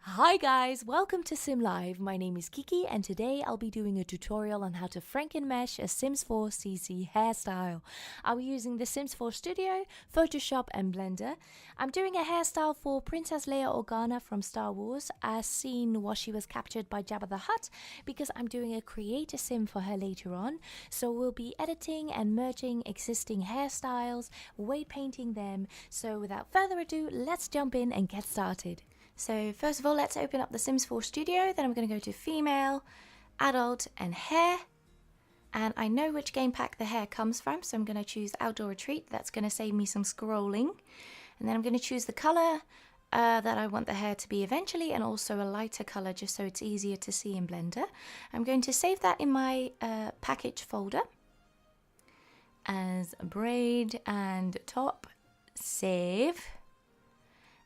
Hi guys, welcome to SimLive. My name is Kiki and today I'll be doing a tutorial on how to Frankenmesh a Sims 4 CC hairstyle. I'll be using the Sims 4 Studio, Photoshop and Blender. I'm doing a hairstyle for Princess Leia Organa from Star Wars as seen while she was captured by Jabba the Hutt because I'm doing a create a sim for her later on. So we'll be editing and merging existing hairstyles, weight painting them. So without further ado, let's jump in and get started. So first of all, let's open up the Sims 4 Studio. Then I'm going to go to Female, Adult and Hair. And I know which game pack the hair comes from, so I'm going to choose Outdoor Retreat. That's going to save me some scrolling. And then I'm going to choose the color that I want the hair to be eventually, and also a lighter color just so it's easier to see in Blender. I'm going to save that in my package folder as braid and top. Save.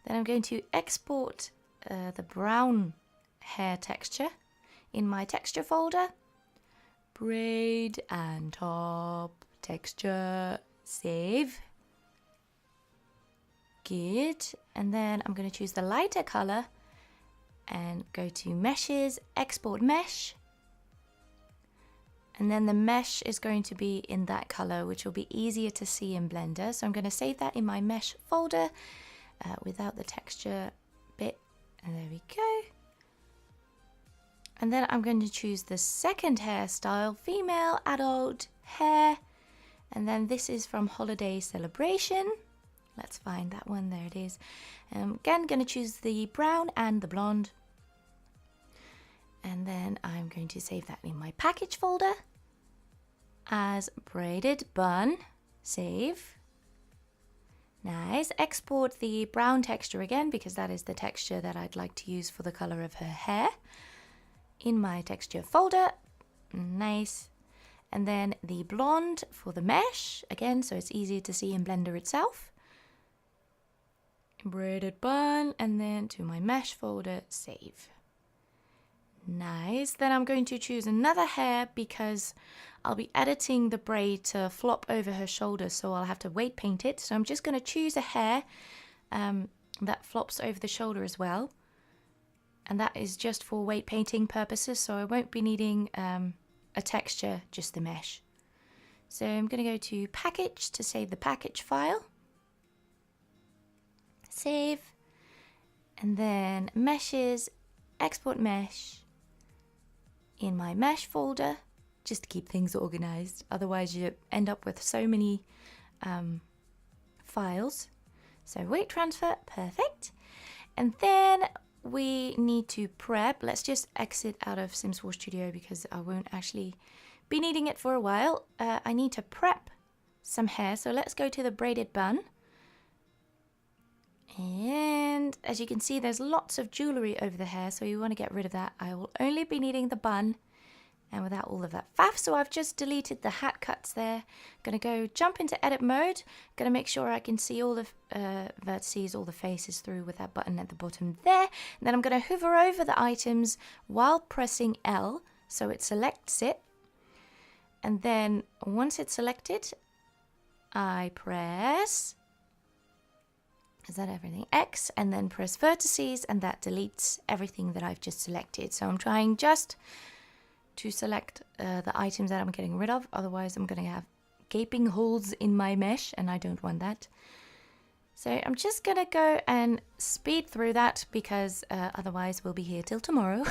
Then I'm going to export the brown hair texture in my texture folder. Braid and top, texture, save. Good. And then I'm going to choose the lighter color and go to meshes, export mesh. And then the mesh is going to be in that color, which will be easier to see in Blender. So I'm going to save that in my mesh folder. Without the texture bit, and there we go. And then I'm going to choose the second hairstyle, Female, Adult, Hair, and then this is from Holiday Celebration. Let's find that one, there it is. Again, going to choose the brown and the blonde, and then I'm going to save that in my package folder as braided bun. Save. Nice. Export the brown texture again because that is the texture that I'd like to use for the color of her hair in my texture folder. Nice. And then the blonde for the mesh again, so it's easier to see in Blender itself. Braided bun, and then to my mesh folder, save. Nice. Then I'm going to choose another hair because I'll be editing the braid to flop over her shoulder, so I'll have to weight paint it. So I'm just going to choose a hair that flops over the shoulder as well. And that is just for weight painting purposes, so I won't be needing a texture, just the mesh. So I'm going to go to Package to save the package file. Save. And then Meshes, Export Mesh in my mesh folder, just to keep things organized. Otherwise you end up with so many files. So weight transfer, perfect. And then we need to prep. Let's just exit out of Sims 4 Studio because I won't actually be needing it for a while. I need to prep some hair. So let's go to the braided bun. And as you can see, there's lots of jewelry over the hair, so you want to get rid of that. I will only be needing the bun and without all of that faff. So I've just deleted the hat cuts there. Gonna go jump into edit mode. Gonna make sure I can see all the vertices, all the faces through with that button at the bottom there. And then I'm gonna hover over the items while pressing L so it selects it. And then once it's selected, I press... Is that everything? X, and then press vertices, and that deletes everything that I've just selected. So I'm trying just to select the items that I'm getting rid of. Otherwise, I'm going to have gaping holes in my mesh, and I don't want that. So I'm just going to go and speed through that because otherwise we'll be here till tomorrow.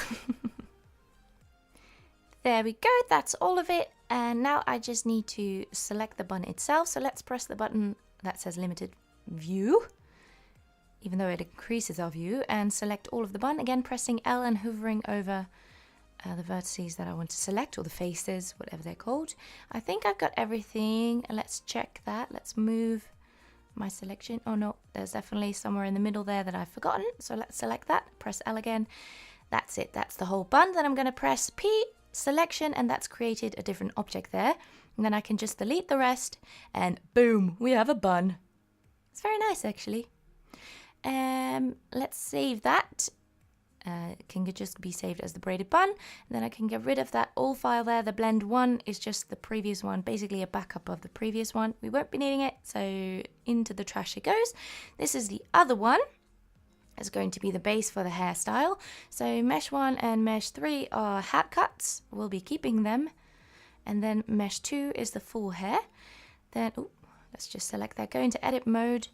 There we go. That's all of it. And now I just need to select the bun itself. So let's press the button that says limited view, even though it increases our view, and select all of the bun. Again, pressing L and hovering over the vertices that I want to select, or the faces, whatever they're called. I think I've got everything. Let's check that. Let's move my selection. Oh no, there's definitely somewhere in the middle there that I've forgotten. So let's select that. Press L again. That's it. That's the whole bun. Then I'm going to press P, selection, and that's created a different object there. And then I can just delete the rest, and boom, we have a bun. It's very nice, actually. Let's save that. It can just be saved as the braided bun. And then I can get rid of that all file there. The blend one is just the previous one, basically a backup of the previous one. We won't be needing it, so into the trash it goes. This is the other one. is going to be the base for the hairstyle. So mesh 1 and mesh 3 are hat cuts. We'll be keeping them. And then mesh 2 is the full hair. Then, let's just select that. Go into edit mode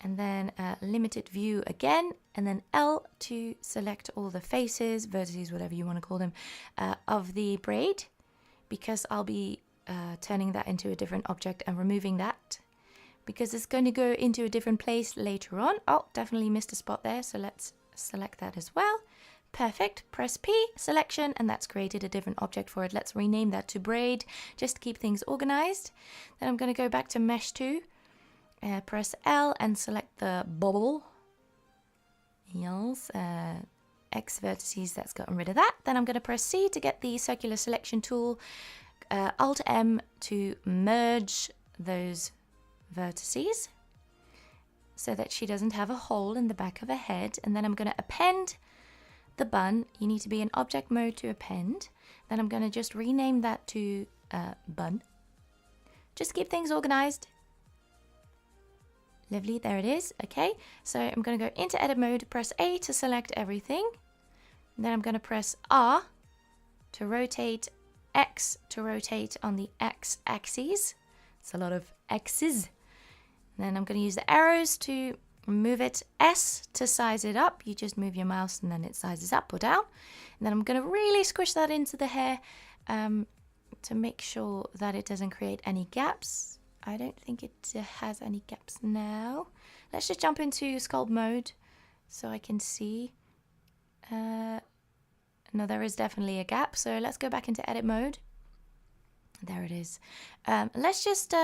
and then limited view again. And then L to select all the faces, vertices, whatever you want to call them, of the braid. Because I'll be turning that into a different object and removing that. Because it's going to go into a different place later on. Oh, definitely missed a spot there, so let's select that as well. Perfect. Press P, selection, and that's created a different object for it. Let's rename that to braid, just to keep things organized. Then I'm going to go back to mesh 2, press L and select the bubble. Yes, X vertices, that's gotten rid of that. Then I'm going to press C to get the circular selection tool, Alt M to merge those vertices so that she doesn't have a hole in the back of her head. And then I'm going to append the bun. You need to be in object mode to append. Then I'm going to just rename that to bun. Just keep things organized. Lovely, there it is. Okay, so I'm going to go into edit mode, press A to select everything. And then I'm going to press R to rotate, X to rotate on the X axis. It's a lot of X's. Then I'm going to use the arrows to move it, S to size it up. You just move your mouse and then it sizes up or down. And then I'm going to really squish that into the hair to make sure that it doesn't create any gaps. I don't think it has any gaps now. Let's just jump into sculpt mode so I can see. No, there is definitely a gap. So let's go back into edit mode. There it is. Let's just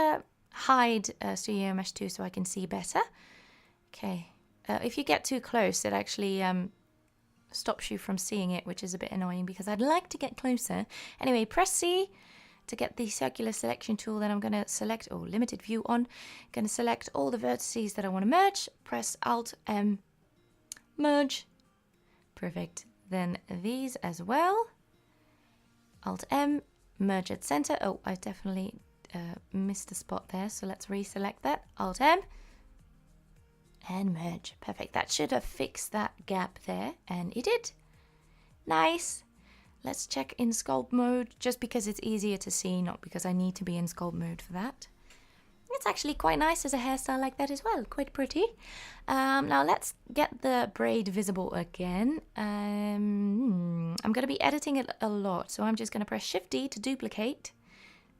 hide Studio Mesh 2 so I can see better. Okay. If you get too close, it actually stops you from seeing it, which is a bit annoying because I'd like to get closer. Anyway, press C to get the circular selection tool. Then I'm going to select, limited view on. I'm going to select all the vertices that I want to merge. Press Alt M, merge. Perfect. Then these as well. Alt M, merge at center. Oh, I definitely missed a spot there, so let's reselect that. Alt M and merge. Perfect. That should have fixed that gap there, and it did. Nice. Let's check in sculpt mode, just because it's easier to see, not because I need to be in sculpt mode for that. It's actually quite nice as a hairstyle like that as well, quite pretty. Now let's get the braid visible again. I'm going to be editing it a lot, so I'm just going to press Shift D to duplicate.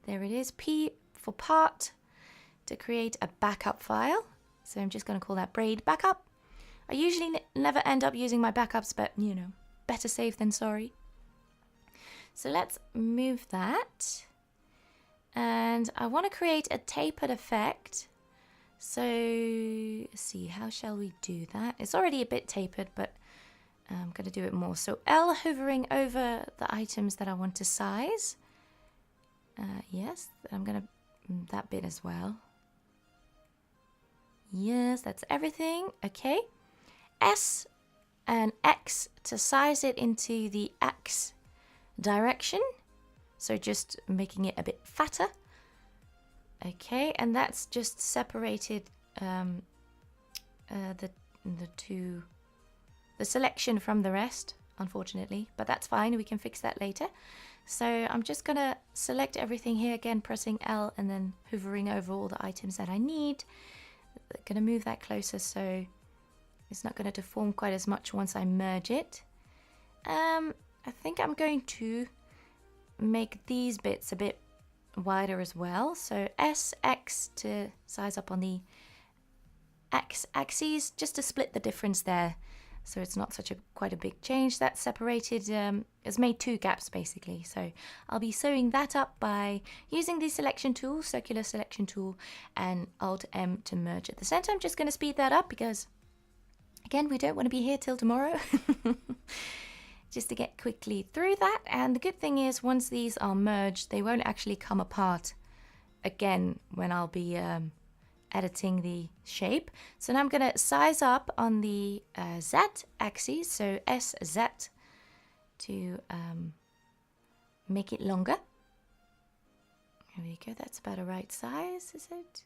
There it is. P for part to create a backup file. So I'm just going to call that braid backup. I usually never end up using my backups, but you know, better safe than sorry. So let's move that. And I want to create a tapered effect. So let's see, how shall we do that? It's already a bit tapered, but I'm going to do it more. So L hovering over the items that I want to size. Yes, I'm going to that bit as well. Yes, that's everything. Okay. S and X to size it into the X direction. So just making it a bit fatter. Okay, and that's just separated the selection from the rest, unfortunately, but that's fine. We can fix that later. So I'm just going to select everything here again, pressing L and then hovering over all the items that I need. I'm going to move that closer so it's not going to deform quite as much once I merge it. I think I'm going to make these bits a bit wider as well. So S, X to size up on the X axes, just to split the difference there. So it's not such quite a big change. That's separated, it's made two gaps basically. So I'll be sewing that up by using the selection tool, circular selection tool, and Alt M to merge at the center. I'm just going to speed that up because, again, we don't want to be here till tomorrow. Just to get quickly through that. And the good thing is once these are merged, they won't actually come apart again when I'll be editing the shape. So now I'm going to size up on the Z axis, so SZ, to make it longer. There we go, that's about a right size, is it?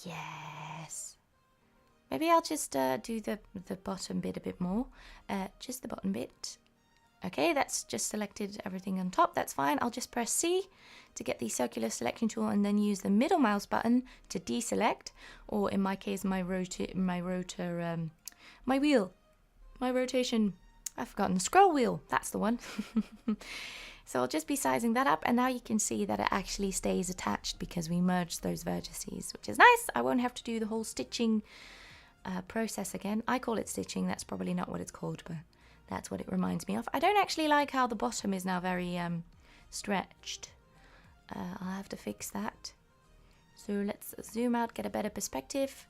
Yes. Maybe I'll just do the bottom bit a bit more. Just the bottom bit. Okay, that's just selected everything on top. That's fine. I'll just press C to get the circular selection tool and then use the middle mouse button to deselect, or in my case, my rotation. I've forgotten the scroll wheel. That's the one. So I'll just be sizing that up, and now you can see that it actually stays attached because we merged those vertices, which is nice. I won't have to do the whole stitching process again. I call it stitching. That's probably not what it's called, but that's what it reminds me of. I don't actually like how the bottom is now very stretched. I'll have to fix that. So let's zoom out, get a better perspective,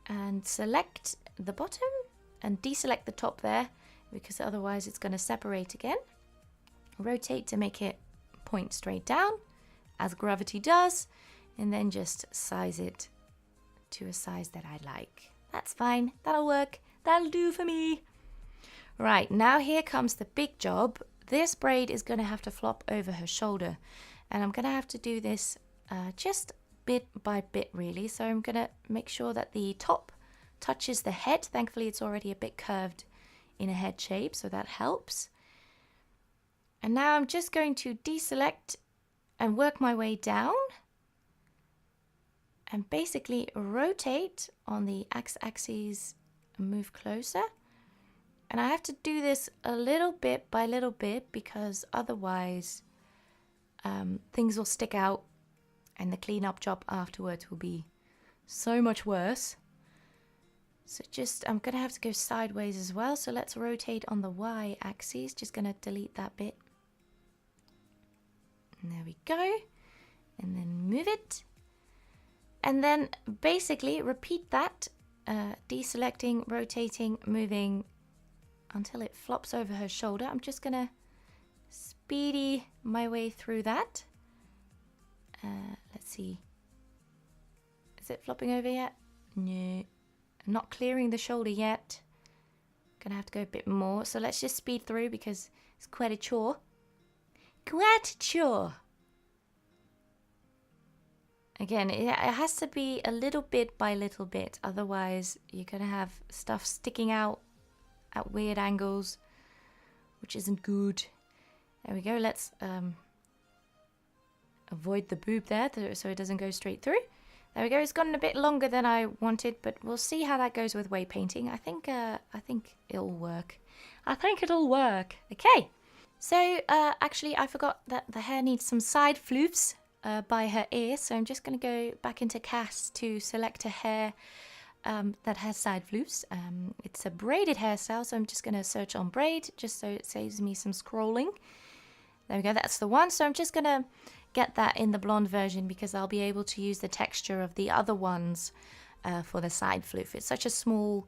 and select the bottom and deselect the top there, because otherwise it's going to separate again. Rotate to make it point straight down, as gravity does, and then just size it to a size that I like. That's fine. That'll work. That'll do for me. Right, now here comes the big job. This braid is going to have to flop over her shoulder, and I'm going to have to do this just bit by bit, really. So I'm going to make sure that the top touches the head. Thankfully, it's already a bit curved in a head shape, so that helps. And now I'm just going to deselect and work my way down and basically rotate on the x-axis and move closer. And I have to do this a little bit by little bit, because otherwise things will stick out and the cleanup job afterwards will be so much worse. So I'm going to have to go sideways as well. So let's rotate on the y-axis. Just going to delete that bit. And there we go. And then move it. And then basically repeat that, deselecting, rotating, moving until it flops over her shoulder. I'm just going to speedy my way through that. Let's see. Is it flopping over yet? No. I'm not clearing the shoulder yet. Gonna have to go a bit more. So let's just speed through because it's quite a chore. Quite a chore. Again, it has to be a little bit by little bit. Otherwise, you're gonna have stuff sticking out at weird angles, which isn't good. There we go. Let's avoid the boob there so it doesn't go straight through. There we go. It's gotten a bit longer than I wanted, but we'll see how that goes with weight painting. I think it'll work. I think it'll work. Okay. So actually, I forgot that the hair needs some side floofs by her ear. So I'm just going to go back into cast to select a hair that has side floofs. It's a braided hairstyle, so I'm just going to search on braid just so it saves me some scrolling. There we go. That's the one. So I'm just going to get that in the blonde version because I'll be able to use the texture of the other ones for the side floof. It's such a small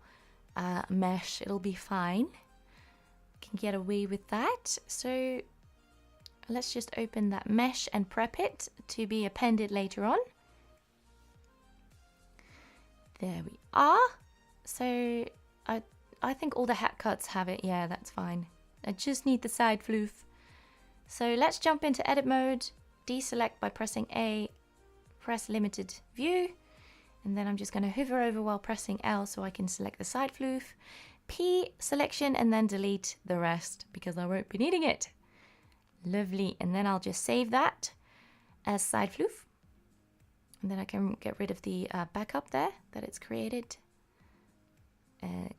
mesh, it'll be fine. Can get away with that. So let's just open that mesh and prep it to be appended later on. There we are. So I think all the hat cuts have it. Yeah, that's fine. I just need the side floof. So let's jump into edit mode. Deselect by pressing A, press limited view, and then I'm just going to hover over while pressing L so I can select the side floof, P selection, and then delete the rest because I won't be needing it. Lovely. And then I'll just save that as side floof, and then I can get rid of the backup there that it's created.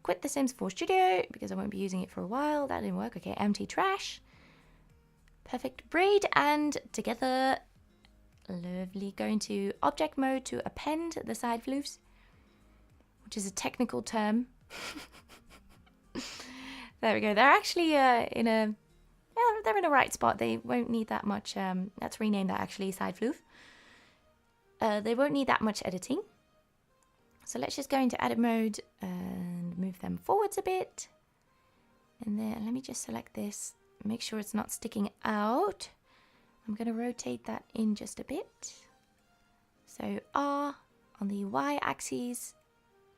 Quit the Sims 4 Studio because I won't be using it for a while. That didn't work. Okay, empty trash. Perfect. Braid and together. Lovely. Go into object mode to append the side floofs, which is a technical term. There we go. They're actually they're in a right spot. They won't need that much. Let's rename that actually side floof. They won't need that much editing. So let's just go into edit mode and move them forwards a bit. And then let me just select this. Make sure it's not sticking out. I'm going to rotate that in just a bit. So R on the Y-axis,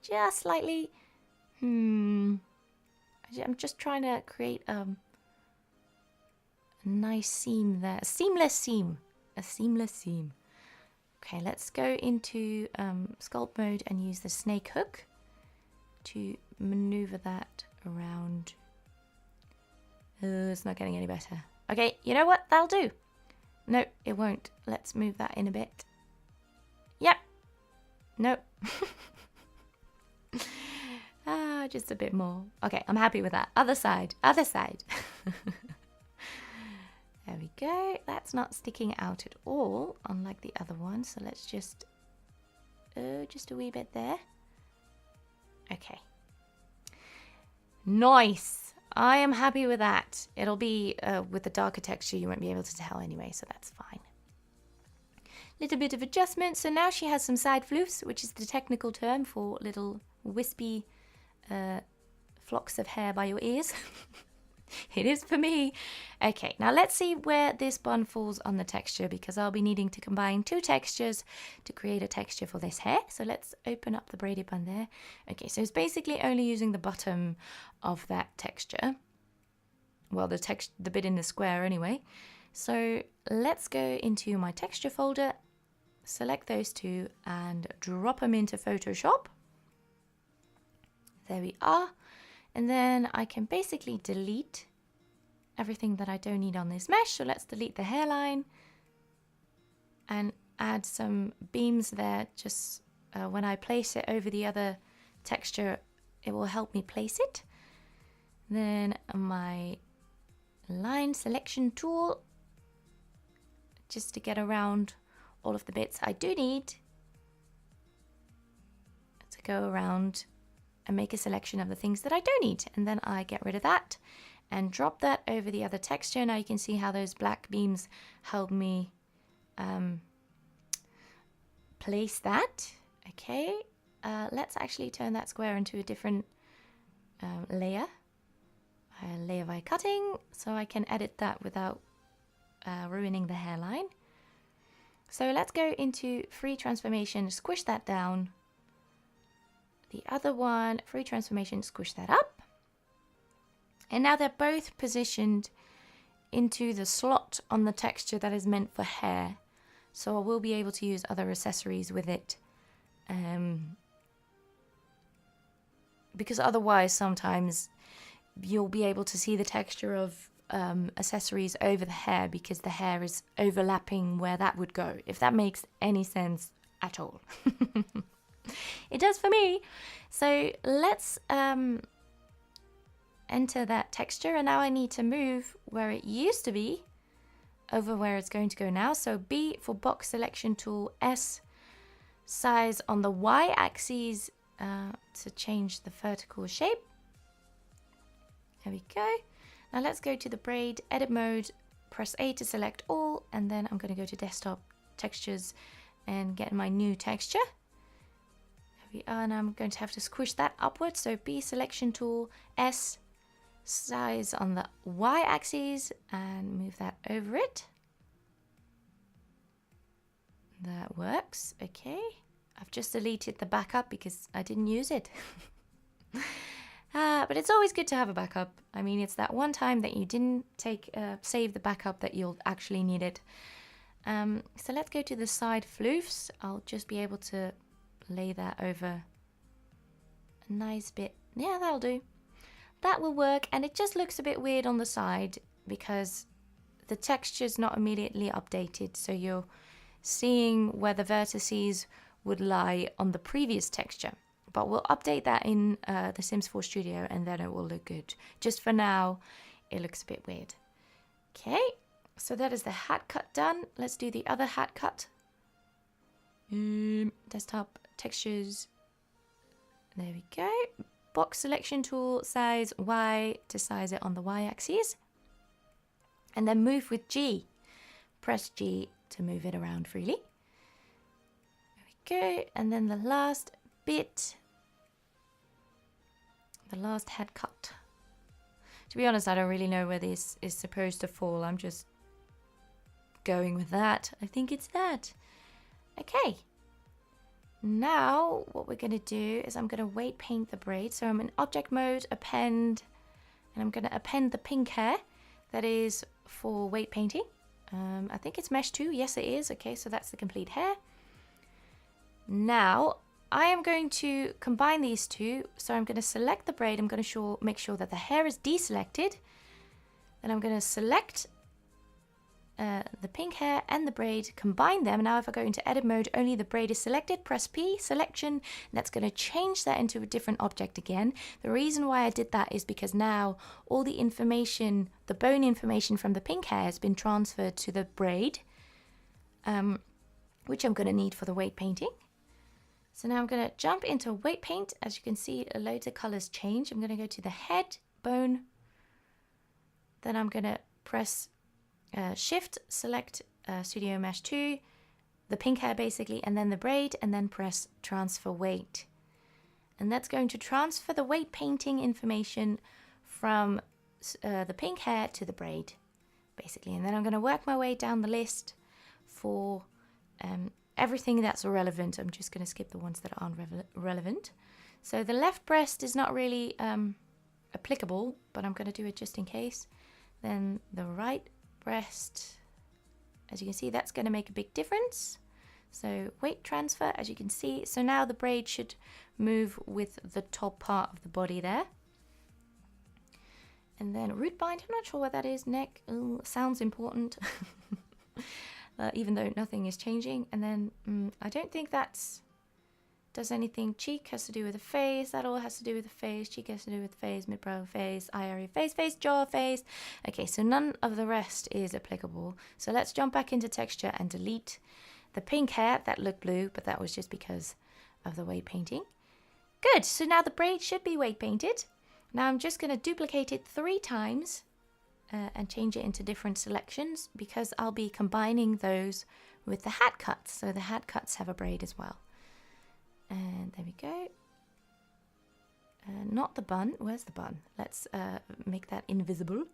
just slightly. I'm just trying to create a nice seam there. A seamless seam. Okay, let's go into sculpt mode and use the snake hook to maneuver that around. It's not getting any better. Okay, you know what? That'll do. No, it won't. Let's move that in a bit. Yep. Nope. Just a bit more. Okay, I'm happy with that. Other side. Other side. There we go. That's not sticking out at all, unlike the other one. So let's just a wee bit there. Okay. Nice. I am happy with that. It'll be with the darker texture, you won't be able to tell anyway, so that's fine. Little bit of adjustment. So now she has some side floofs, which is the technical term for little wispy flocks of hair by your ears. It is for me. Okay, now let's see where this bun falls on the texture, because I'll be needing to combine two textures to create a texture for this hair. So let's open up the braided bun there. Okay, so it's basically only using the bottom of that texture. Well, the bit in the square anyway. So let's go into my texture folder, select those two and drop them into Photoshop. There we are. And then I can basically delete everything that I don't need on this mesh. So let's delete the hairline and add some beams there. Just when I place it over the other texture, it will help me place it. Then my line selection tool, just to get around all of the bits I do need to go around and make a selection of the things that I don't need. And then I get rid of that and drop that over the other texture. Now you can see how those black beams help me place that. Okay, let's actually turn that square into a different layer by cutting, so I can edit that without ruining the hairline. So let's go into free transformation, squish that down. The other one, free transformation, squish that up. And now they're both positioned into the slot on the texture that is meant for hair. So I will be able to use other accessories with it. Because otherwise sometimes you'll be able to see the texture of accessories over the hair, because the hair is overlapping where that would go, if that makes any sense at all. It does for me. So let's enter that texture, and now I need to move where it used to be over where it's going to go now. So B for box selection tool, S size on the Y axis to change the vertical shape. There we go. Now let's go to the braid edit mode, press A to select all, and then I'm going to go to desktop textures and get my new texture. There we are. Now I'm going to have to squish that upwards. So B selection tool, S size on the Y axis, and move that over it. That works. Okay. I've just deleted the backup because I didn't use it. But it's always good to have a backup. I mean, it's that one time that you didn't save the backup that you'll actually need it. So let's go to the side floofs. I'll just be able to lay that over a nice bit. Yeah, that'll do. That will work, and it just looks a bit weird on the side because the texture's not immediately updated. So you're seeing where the vertices would lie on the previous texture. But we'll update that in the Sims 4 Studio, and then it will look good. Just for now, it looks a bit weird. Okay, so that is the hat cut done. Let's do the other hat cut. Desktop textures. There we go. Box selection tool, size Y to size it on the Y axis. And then move with G. Press G to move it around freely. There we go. And then the last bit, the last head cut. To be honest, I don't really know where this is supposed to fall. I'm just going with that. I think it's that. Okay. Now what we're going to do is I'm going to weight paint the braid. So I'm in object mode, append, and I'm going to append the pink hair that is for weight painting. I think it's mesh 2. Yes, it is. Okay, so that's the complete hair. Now I am going to combine these two. So I'm going to select the braid. I'm going to make sure that the hair is deselected. Then I'm going to select the pink hair and the braid, combine them. Now if I go into edit mode, only the braid is selected, press P, selection, that's going to change that into a different object again. The reason why I did that is because now all the information, the bone information from the pink hair has been transferred to the braid, which I'm going to need for the weight painting. So now I'm going to jump into weight paint. As you can see, loads of colors change. I'm going to go to the head, bone, then I'm going to press Shift, select Studio Mesh 2, the pink hair basically, and then the braid, and then press Transfer Weight. And that's going to transfer the weight painting information from the pink hair to the braid, basically. And then I'm going to work my way down the list for everything that's relevant. I'm just going to skip the ones that aren't relevant. So the left breast is not really applicable, but I'm going to do it just in case. Then the right breast, as you can see, that's going to make a big difference. So weight transfer, as you can see. So now the braid should move with the top part of the body there. And then root bind, I'm not sure what that is. Neck, ooh, sounds important. Even though nothing is changing. And then I don't think that's does anything. Cheek has to do with the face. That all has to do with the face. Cheek has to do with the face. Midbrow, face. Eye area, face, jaw, face. Okay, so none of the rest is applicable. So let's jump back into texture and delete the pink hair. That looked blue, but that was just because of the weight painting. Good, so now the braid should be weight painted. Now I'm just going to duplicate it 3 times and change it into different selections because I'll be combining those with the hat cuts. So the hat cuts have a braid as well. And there we go. Not the bun. Where's the bun? Let's make that invisible.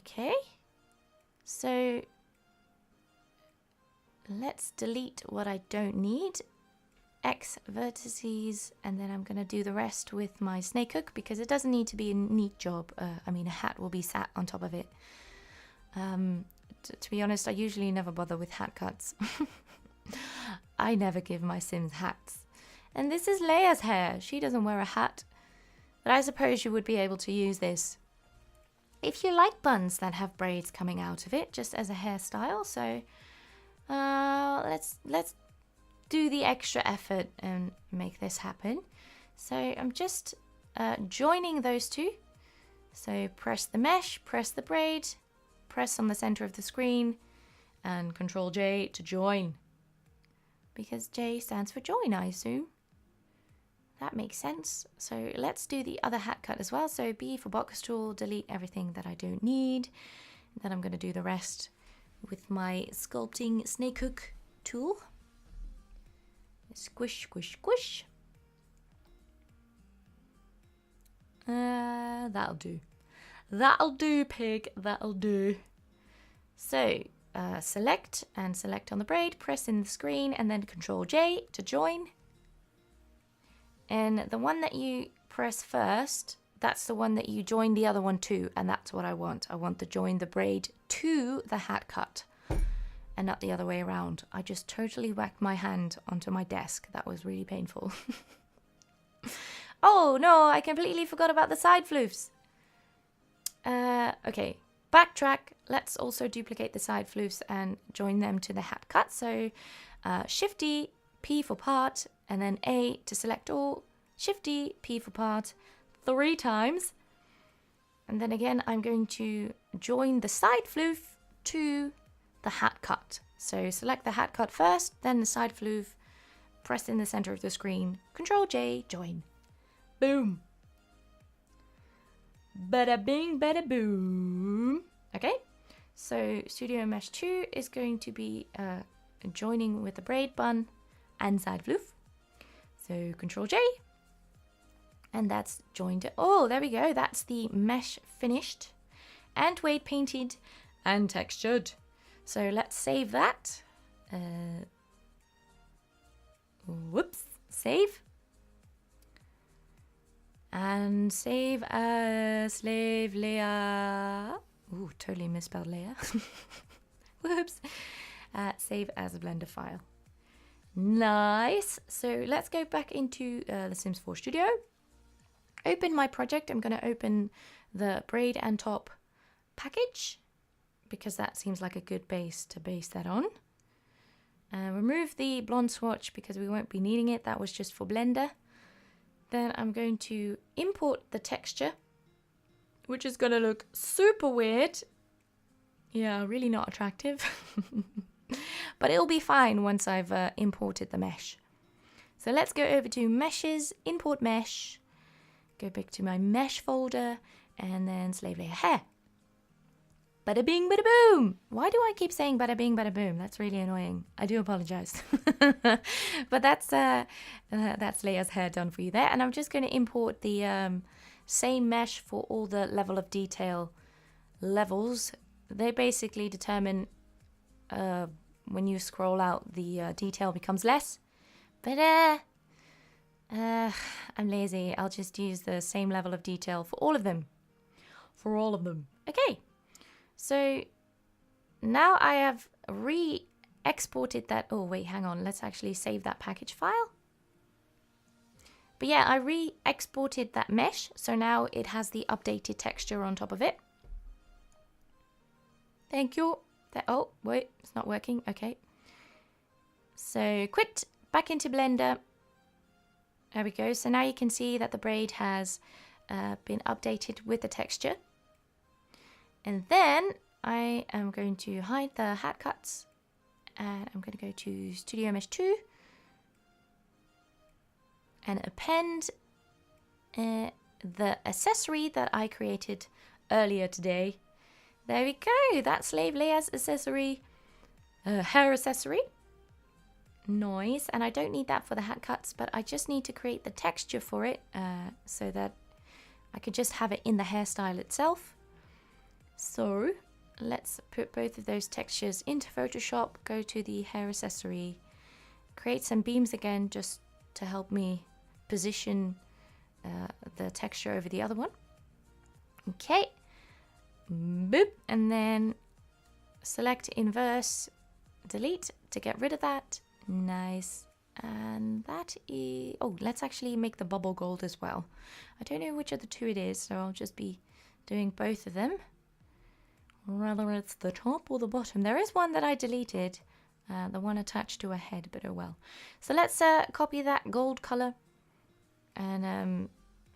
Okay. So let's delete what I don't need. X vertices, and then I'm going to do the rest with my snake hook because it doesn't need to be a neat job. I mean, a hat will be sat on top of it. To be honest, I usually never bother with hat cuts. I never give my Sims hats. And this is Leia's hair. She doesn't wear a hat. But I suppose you would be able to use this if you like buns that have braids coming out of it, just as a hairstyle. So let's do the extra effort and make this happen. So I'm just joining those two. So press the mesh, press the braid, press on the center of the screen, and Control J to join. Because J stands for join, I assume. That makes sense. So let's do the other hat cut as well. So B for box tool, delete everything that I don't need. Then I'm going to do the rest with my sculpting snake hook tool. Squish, squish, squish. That'll do. That'll do, pig. That'll do. So select and select on the braid, press in the screen, and then Control J to join. And the one that you press first, that's the one that you join the other one to, and that's what I want. I want to join the braid to the hat cut and not the other way around. I just totally whacked my hand onto my desk. That was really painful. Oh no, I completely forgot about the side floofs. Okay, backtrack. Let's also duplicate the side floofs and join them to the hat cut. So Shift D, P for part, and then A to select all. Shift D, P for part 3 times. And then again, I'm going to join the side floof to the hat cut. So select the hat cut first, then the side floof, press in the center of the screen, Control J, join. Boom. Bada bing, bada boom. Okay, so Studio Mesh 2 is going to be joining with the braid bun and side floof. So Control J, and that's joined. Oh, there we go. That's the mesh finished and weight painted and textured. So let's save that. Whoops, save. And save as Slave Leia. Ooh, totally misspelled Leia. Whoops. Save as a Blender file. Nice. So let's go back into the Sims 4 Studio. Open my project. I'm going to open the braid and top package because that seems like a good base to base that on. Remove the blonde swatch because we won't be needing it. That was just for Blender. Then I'm going to import the texture, which is going to look super weird. Yeah, really not attractive. But it'll be fine once I've imported the mesh. So let's go over to Meshes, Import Mesh. Go back to my Mesh folder and then Slave Layer Hair. Bada bing, bada boom. Why do I keep saying bada bing, bada boom? That's really annoying. I do apologize. But that's Leia's hair done for you there. And I'm just going to import the same mesh for all the level of detail levels. They basically determine when you scroll out, the detail becomes less. But I'm lazy. I'll just use the same level of detail for all of them. Okay. So now I have re-exported that. Oh, wait, hang on. Let's actually save that package file. But yeah, I re-exported that mesh. So now it has the updated texture on top of it. Thank you. Oh, wait, it's not working. Okay. So quit, back into Blender. There we go. So now you can see that the braid has been updated with the texture. And then I am going to hide the hat cuts. And I'm going to go to Studio Mesh 2. And append the accessory that I created earlier today. There we go. That's Slave Leia's accessory, hair accessory. Nice. And I don't need that for the hat cuts, but I just need to create the texture for it so that I could just have it in the hairstyle itself. So let's put both of those textures into Photoshop, go to the hair accessory, create some beams again just to help me position the texture over the other one. Okay. Boop. And then select inverse, delete to get rid of that. Nice. And that is... Oh, let's actually make the bubble gold as well. I don't know which of the two it is, so I'll just be doing both of them. Whether it's the top or the bottom. There is one that I deleted, the one attached to a head, but oh well. So let's copy that gold color and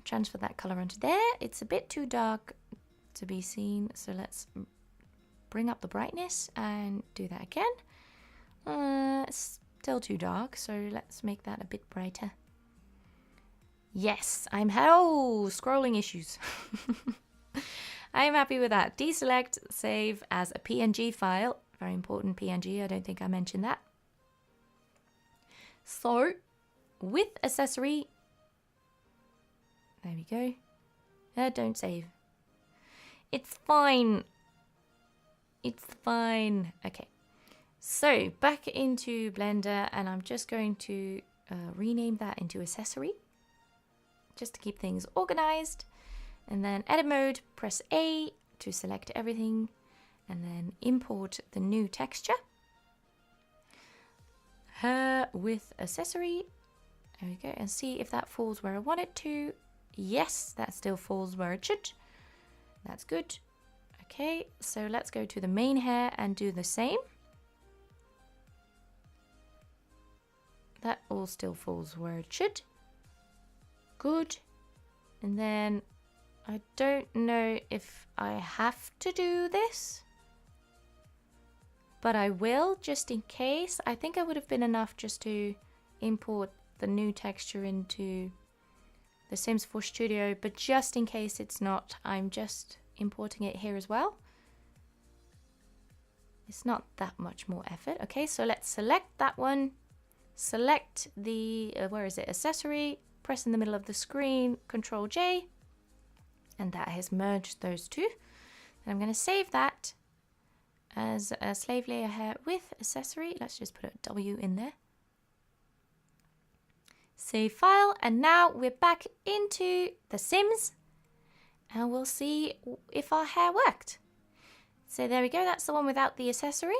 transfer that color onto there. It's a bit too dark to be seen, so let's bring up the brightness and do that again. It's still too dark, so let's make that a bit brighter. Yes, scrolling issues. I am happy with that. Deselect, save as a PNG file. Very important PNG, I don't think I mentioned that. So, with accessory, there we go. Don't save. It's fine. It's fine. Okay. So, back into Blender, and I'm just going to rename that into accessory, just to keep things organized. And then edit mode, press A to select everything, and then import the new texture. Hair with accessory. There we go. And see if that falls where I want it to. Yes, that still falls where it should. That's good. Okay, so let's go to the main hair and do the same. That all still falls where it should. Good. And then I don't know if I have to do this, but I will just in case. I think it would have been enough just to import the new texture into the Sims 4 Studio, but just in case it's not, I'm just importing it here as well. It's not that much more effort. Okay, so let's select that one. Select the, where is it? Accessory. Press in the middle of the screen, Control J. And that has merged those two. And I'm going to save that as a Slave Layer hair with accessory. Let's just put a W in there. Save file. And now we're back into the Sims. And we'll see if our hair worked. So there we go. That's the one without the accessory.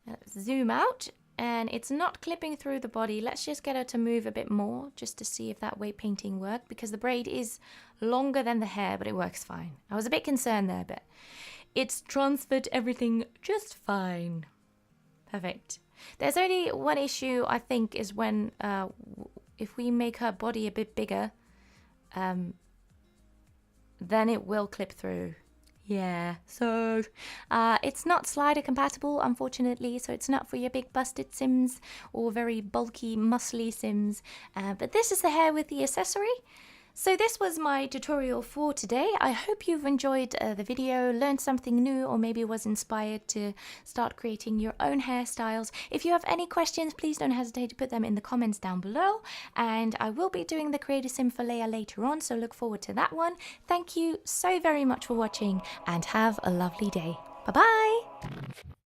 Let's zoom out. and it's not clipping through the body. Let's just get her to move a bit more just to see if that weight painting worked, because the braid is longer than the hair, but it works fine. I was a bit concerned there, but it's transferred everything just fine. Perfect. There's only one issue, I think, is when if we make her body a bit bigger, then it will clip through. Yeah, so it's not slider compatible, unfortunately, so it's not for your big busted Sims or very bulky, muscly Sims. But this is the hair with the accessory. So this was my tutorial for today. I hope you've enjoyed the video, learned something new, or maybe was inspired to start creating your own hairstyles. If you have any questions, please don't hesitate to put them in the comments down below. And I will be doing the Create a Sim for Leia later on, so look forward to that one. Thank you so very much for watching, and have a lovely day. Bye-bye!